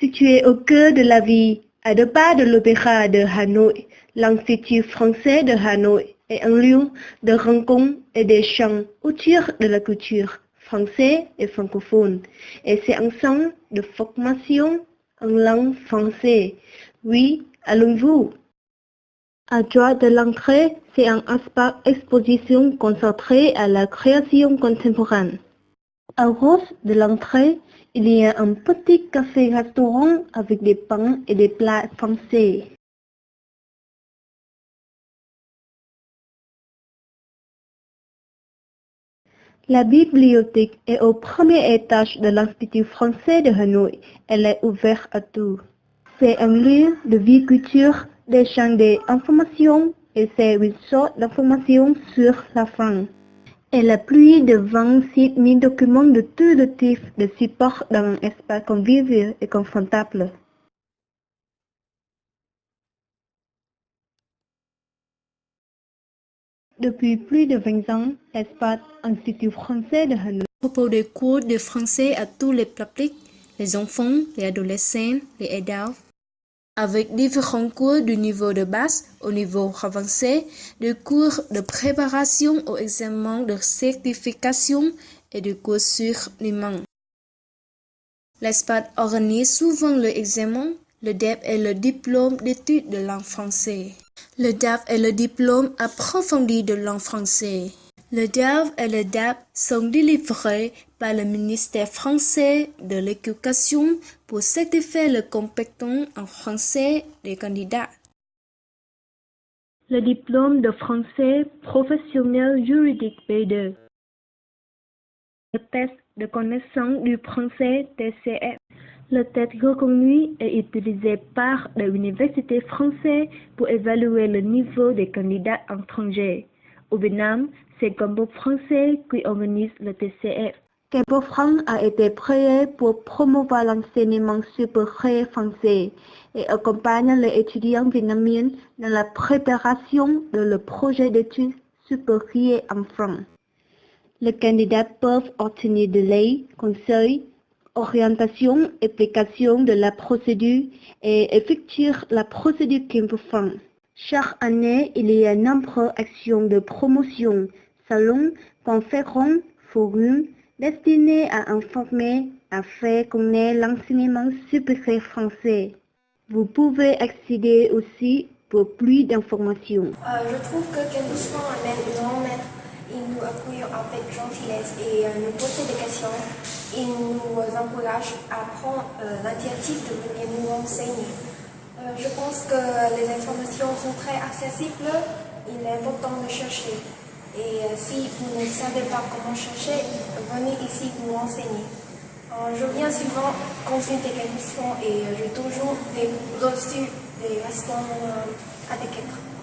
Situé au cœur de la vie, à 2 pas de l'Opéra de Hanoï, l'Institut français de Hanoï est un lieu de rencontre et d'échange autour de la culture française et francophone, et c'est un centre de formation en langue française. Oui, allons-vous. À droite de l'entrée, c'est un espace exposition consacré à la création contemporaine. À gauche de l'entrée, il y a un petit café-restaurant avec des pains et des plats français. La bibliothèque est au premier étage de l'Institut français de Hanoï. Elle est ouverte à tous. C'est un lieu de vie culturelle, d'échange d'informations et c'est une sorte d'information sur la France. Elle a plus de 26 000 documents de tous les types de supports dans un espace convivial et confortable. Depuis plus de 20 ans, l'espace Institut français de Hanoï propose des cours de français à tous les publics, les enfants, les adolescents, les adultes, avec différents cours du niveau de base au niveau avancé, des cours de préparation aux examens de certification et des cours sur l'humain. L'espace organise souvent l'examen, le DEP et le diplôme d'études de langue française. Le DAF est le diplôme approfondi de langue française. Le DAF et le DAP sont délivrés par le ministère français de l'Éducation pour certifier les compétences en français des candidats. Le diplôme de français professionnel juridique B2. Le test de connaissance du français TCF. Le test reconnu est utilisé par les universités françaises pour évaluer le niveau des candidats étrangers. Au Vietnam, c'est Campo français qui organise le TCF. Campo France a été créé pour promouvoir l'enseignement supérieur français et accompagne les étudiants vietnamiens dans la préparation de leur projet d'études supérieures en France. Les candidats peuvent obtenir de l'aide, conseils, orientation, application de la procédure et effectuer la procédure Campo France. Chaque année, il y a nombreuses actions de promotion, salons, conférences, forums, destinés à informer, à faire connaître l'enseignement supérieur français. Vous pouvez accéder aussi pour plus d'informations. Je trouve que Campo France amène énormément. Il nous accueille avec gentillesse et nous pose des questions. Il nous encourage à prendre l'initiative de venir nous enseigner. Je pense que les informations sont très accessibles. Il est important de chercher. Et si vous ne savez pas comment chercher, venez ici nous enseigner. Je viens souvent consulter Campo France et j'ai toujours reçu des réponses adéquates.